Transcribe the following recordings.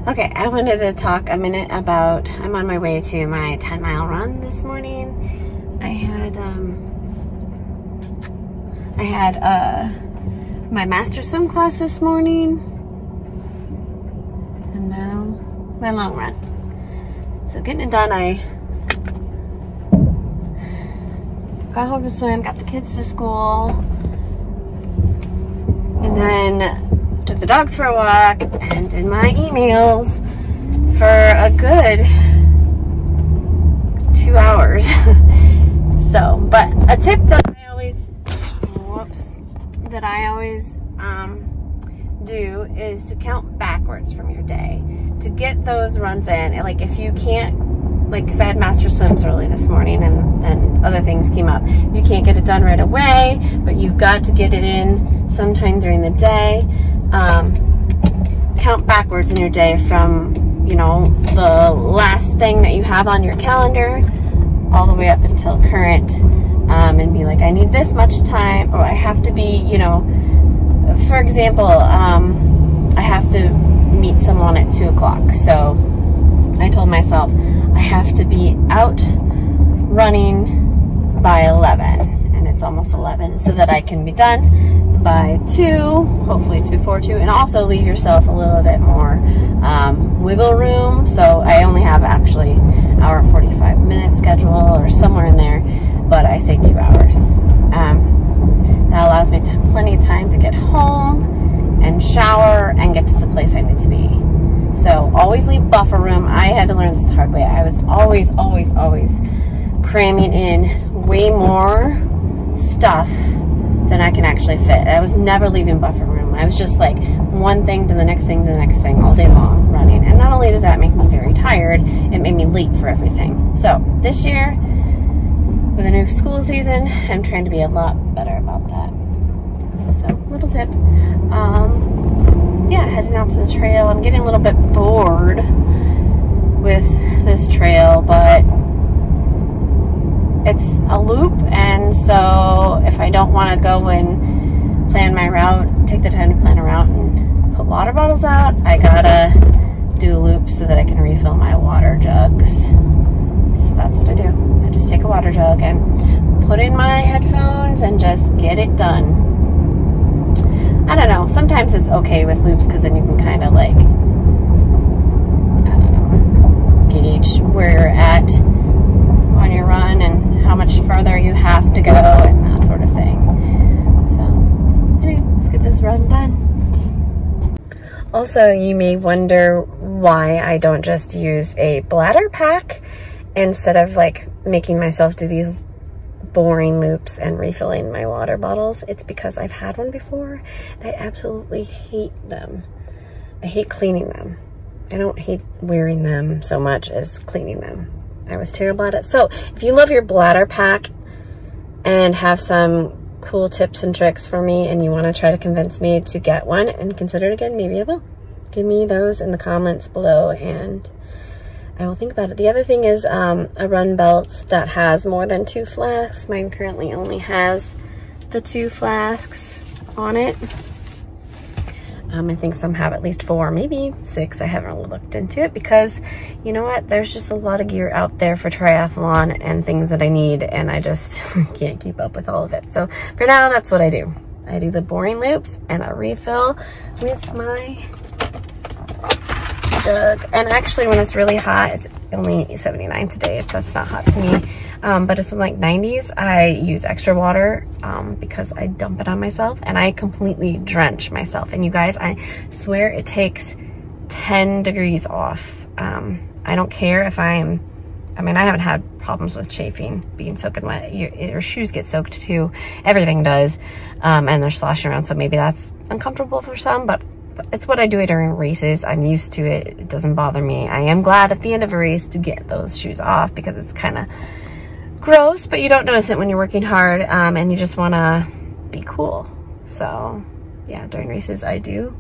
Okay, I wanted to talk a minute about, I'm on my way to my 10-mile run this morning. I had my master swim class this morning, and now my long run. So getting it done, I got home to swim, got the kids to school, and then took the dogs for a walk and did my emails for a good 2 hours. So, but a tip that I always, do is to count backwards from your day to get those runs in. And like, if you can't, like, because I had master swims early this morning and other things came up, you can't get it done right away, but you've got to get it in sometime during the day. Count backwards in your day from, you know, the last thing that you have on your calendar all the way up until current, and be like, I need this much time, or I have to be, you know, for example, I have to meet someone at 2 o'clock. So I told myself I have to be out running by 11, and it's almost 11, so that I can be done by 2, hopefully it's before 2, and also leave yourself a little bit more wiggle room. So I only have actually hour 45 minute schedule or somewhere in there, but I say 2 hours. That allows me plenty of time to get home and shower and get to the place I need to be. So always leave buffer room. I had to learn this the hard way. I was always cramming in way more stuff than I can actually fit. I was never leaving buffer room. I was just like one thing to the next thing to the next thing all day long running. And not only did that make me very tired, it made me late for everything. So this year, with a new school season, I'm trying to be a lot better about that. So, little tip. Yeah, heading out to the trail. I'm getting a little bit bored with this trail, but it's a loop, and so if I don't want to go and plan my route, take the time to plan a route and put water bottles out, I gotta do a loop so that I can refill my water jugs. So that's what I do. I just take a water jug and put in my headphones and just get it done. I don't know, sometimes it's okay with loops because then you can kind of like, I don't know, gauge where you're at on your run and how much further you have to go and that sort of thing. So anyway, let's get this run done. Also, you may wonder why I don't just use a bladder pack instead of like making myself do these boring loops and refilling my water bottles. It's because I've had one before and I absolutely hate them. I hate cleaning them. I don't hate wearing them so much as cleaning them. I was terrible at it. So if you love your bladder pack and have some cool tips and tricks for me and you want to try to convince me to get one and consider it again, maybe I will. Give me those in the comments below and I will think about it. The other thing is a run belt that has more than 2 flasks. Mine currently only has the 2 flasks on it. I think some have at least 4, maybe 6. I haven't really looked into it because, you know what, there's just a lot of gear out there for triathlon and things that I need, and I just can't keep up with all of it. So for now, that's what I do. I do the boring loops and I refill with my jug. And actually, when it's really hot, it's only 79 today. That's not hot to me. But it's in like 90s, I use extra water because I dump it on myself and I completely drench myself. And you guys, I swear it takes 10 degrees off. I don't care if I haven't had problems with chafing, being soaking wet. Your shoes get soaked too. Everything does. And they're sloshing around, so maybe that's uncomfortable for some, but it's what I do during races. I'm used to it. It doesn't bother me. I am glad at the end of a race to get those shoes off because it's kind of gross, but you don't notice it when you're working hard and you just want to be cool. So yeah, during races I do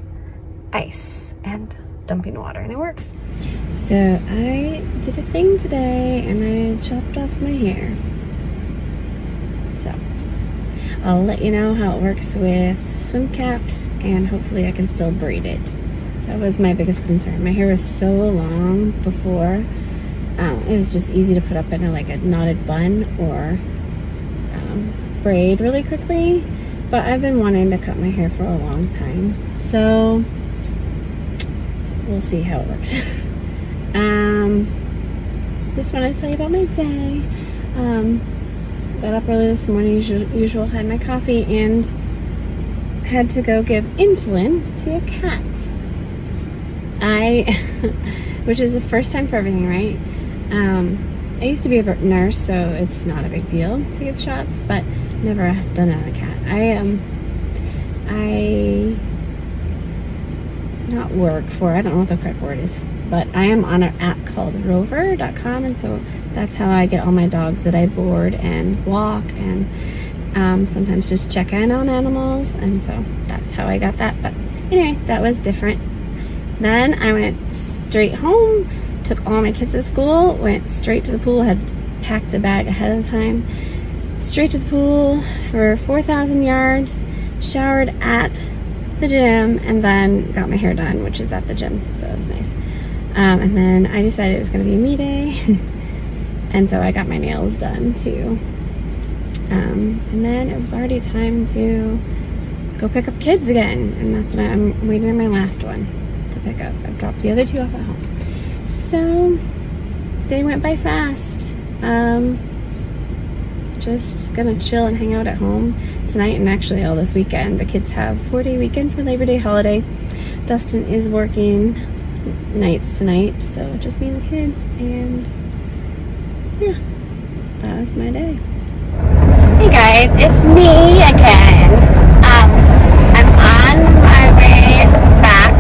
ice and dumping water and it works. So I did a thing today and I chopped off my hair. So I'll let you know how it works with swim caps and hopefully I can still braid it. That was my biggest concern. My hair was so long before. It was just easy to put up in like a knotted bun or braid really quickly. But I've been wanting to cut my hair for a long time. So we'll see how it works. Just want to tell you about my day. Got up early this morning, usual, had my coffee, and had to go give insulin to a cat. Which is the first time for everything, right? I used to be a nurse, so it's not a big deal to give shots, but never done it on a cat. Not work for, I don't know what the correct word is, but I am on an app called rover.com, and so that's how I get all my dogs that I board and walk, and sometimes just check in on animals, and so that's how I got that. But anyway, that was different. Then I went straight home, took all my kids to school, went straight to the pool, had packed a bag ahead of time, straight to the pool for 4,000 yards, showered at the gym, and then got my hair done, which is at the gym, so it was nice. And then I decided it was going to be me day, and so I got my nails done too. And then it was already time to go pick up kids again, and that's what I'm waiting on my last one to pick up. I've dropped the other two off at home. So they went by fast. Just gonna chill and hang out at home tonight, and actually all this weekend. The kids have 4-day weekend for Labor Day holiday. Dustin is working nights tonight, so just me and the kids, and yeah, that was my day. Hey guys, it's me again. I'm on my way back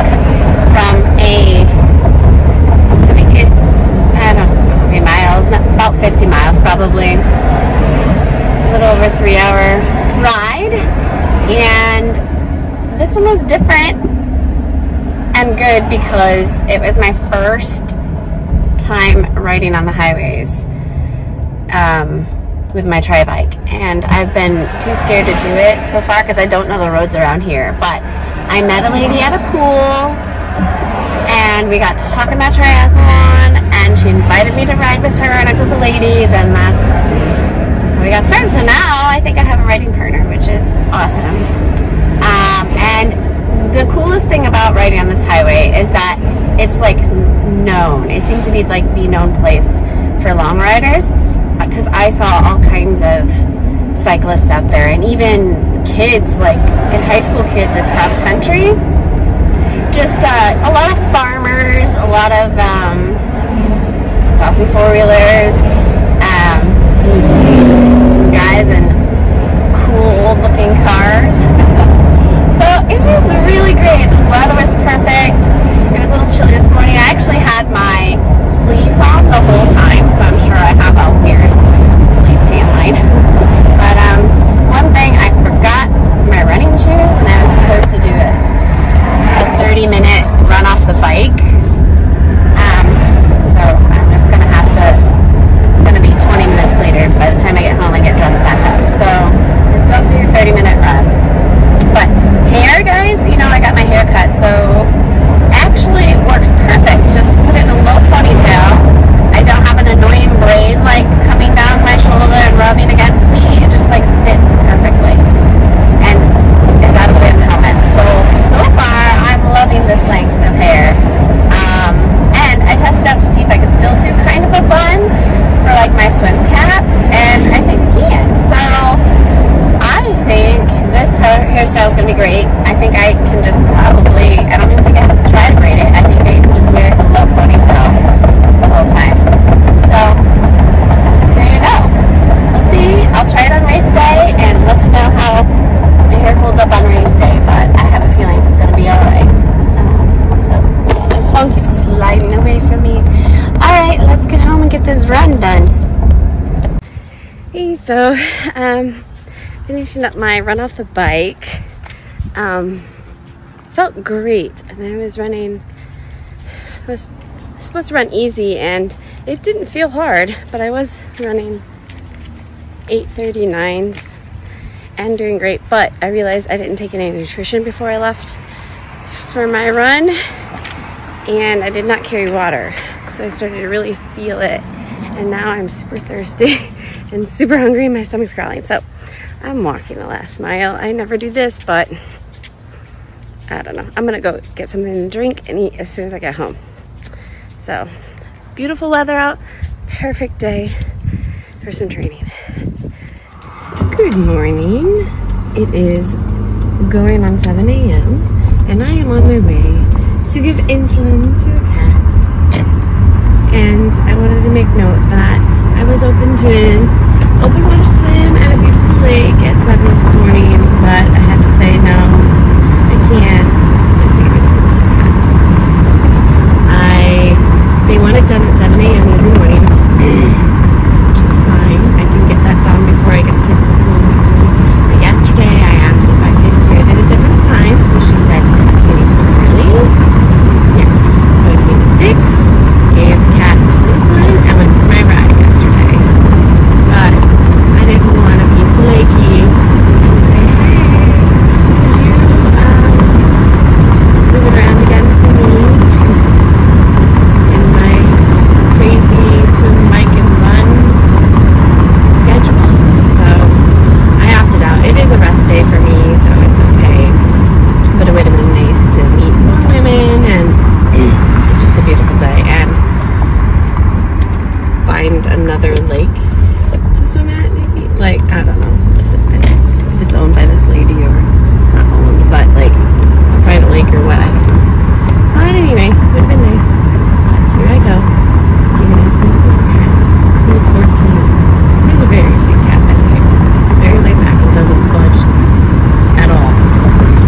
from I don't know how many miles, about 50 miles probably. A little over 3-hour ride, and this one was different and good because it was my first time riding on the highways with my tri bike, and I've been too scared to do it so far because I don't know the roads around here. But I met a lady at a pool, and we got to talking about triathlon, and she invited me to ride with her and a group of ladies, and that's how we got started. So now I think I have a riding partner, which is awesome. And the coolest thing about riding on this highway is that it's like known. It seems to be like the known place for long riders, because I saw all kinds of cyclists out there, and even kids, like in high school kids across country. Just a lot of farmers, a lot of saw some four-wheelers, some guys in cool old-looking cars. So it was really great. The weather was perfect. It was a little chilly this morning. I actually had my sleeves on the whole time, so I'm sure I have a weird sleeve tan line. But one thing, I forgot my running shoes, and I was supposed to do a 30-minute run off the bike. So I'm just gonna have to, it's gonna be 20 minutes later by the time I get home and get dressed back up. So I still have to do a 30-minute run. But hair, guys, you know, I got my hair cut, so actually it works perfect just to put it in a low ponytail. I don't have an annoying braid like coming down my shoulder and rubbing against me. It just like sits perfectly and is out of the way of the helmet. So far I'm loving this length of hair. And I tested out to see if I could still do kind of a bun for like my swim cap, and I think I can. So I think this hairstyle is going to be great. I think I can just probably, I don't even think I have to try to braid it. I think I can just wear a low ponytail the whole time. So there you go. We'll see. I'll try it on race day and let you know how my hair holds up on race day, but I have a feeling it's going to be alright. So my phone keeps sliding away from me. Alright, let's get home and get this run done. Hey, so finishing up my run off the bike. Felt great, and I was supposed to run easy, and it didn't feel hard, but I was running 8:39s and doing great. But I realized I didn't take any nutrition before I left for my run, and I did not carry water, so I started to really feel it, and now I'm super thirsty and super hungry and my stomach's growling. So I'm walking the last mile. I never do this, but I don't know. I'm gonna go get something to drink and eat as soon as I get home. So beautiful weather out, perfect day for some training. Good morning. It is going on 7 a.m. and I am on my way to give insulin to a cat. And I wanted to make note that I was open to an open water swim at a beautiful lake at 7 this morning, but I had to say no, I can't. I have to give insulin to the cat. They want it done at 7 a.m. every morning, which is fine. I can get that done before I get the kids to school. But yesterday I asked if I could do it at a different time, so she said, can you come early? Yes. So I came at 6, gave the cat some insulin, and went for my ride yesterday. But I didn't want to be flaky and say, hey, could you move it around again for me in my crazy swim, bike, and run schedule? So I opted out. It is a rest day for me, so it's okay. But it would have been nice to meet more women, and it's just a beautiful day, and find another lake to swim at, maybe. Like, I don't know if it's owned by this lady or not owned, but like a private lake or what, I don't know. But anyway, it would have been nice. But here I go, giving insulin to this cat. He was 14. He's a very sweet cat, by the way. Very laid back and doesn't budge at all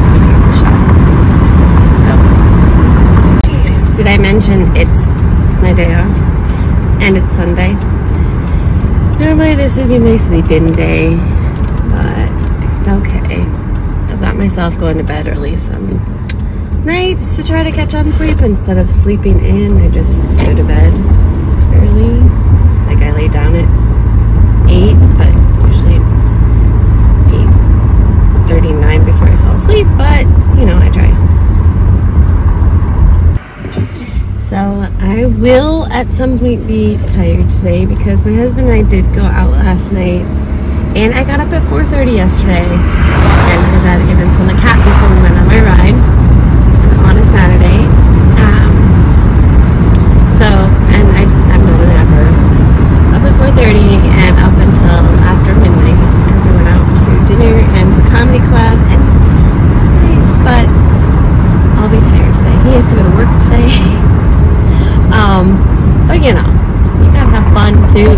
when you're in the shop. So, did I mention it's my day off? And it's Sunday. Normally this would be my sleep-in day, but it's okay. I've got myself going to bed early some nights to try to catch on sleep. Instead of sleeping in, I just go to bed early. Like I lay down at 8, but usually it's 8:39 before I fall asleep, but you know, I try. So I will at some point be tired today because my husband and I did go out last night, and I got up at 4:30 yesterday, and because I had to give insulin to the cat before we went on my ride on a Saturday. I'm not an napper. Up at 4:30 and up until after midnight because we went out to dinner and the comedy club, and it's nice, but I'll be tired today. He has to go to work today. But you know, you gotta have fun too.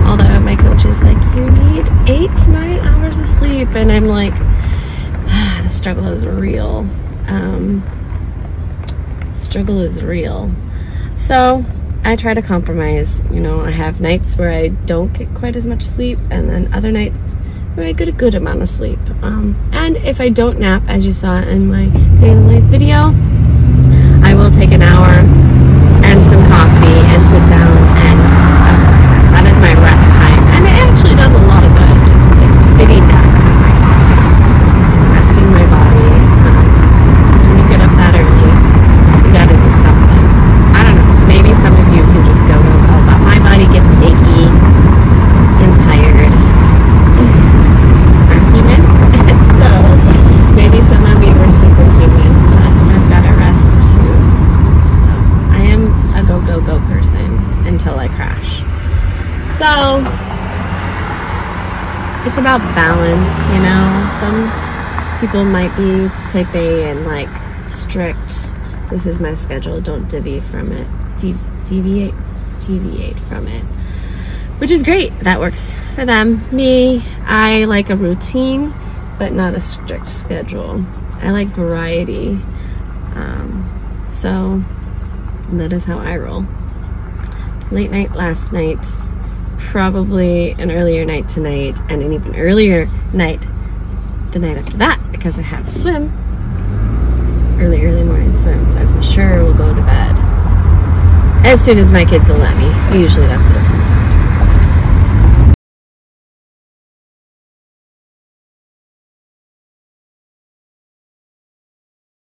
Although my coach is like, you need 8 to 9 hours of sleep, and I'm like, the struggle is real. Struggle is real. So I try to compromise. You know, I have nights where I don't get quite as much sleep, and then other nights where I get a good amount of sleep. And if I don't nap, as you saw in my daily life video, I will take an hour and some coffee and sit down, and that is my rest time. And it actually does a lot of good, just like sitting down and having my coffee and resting my body. Because when you get up that early, you gotta do something. I don't know, maybe some of you can just go, but my body gets achy and tired. I'm human, so maybe some of you are superhuman, but I've got to rest too. So I am a go person until I crash. So it's about balance, you know. Some people might be type A and like strict. This is my schedule. Don't deviate from it. Deviate from it. Which is great. That works for them. Me, I like a routine, but not a strict schedule. I like variety. So that is how I roll. Late night last night, probably an earlier night tonight, and an even earlier night the night after that, because I have swim. Early morning swim, so I for sure will go to bed as soon as my kids will let me. Usually that's what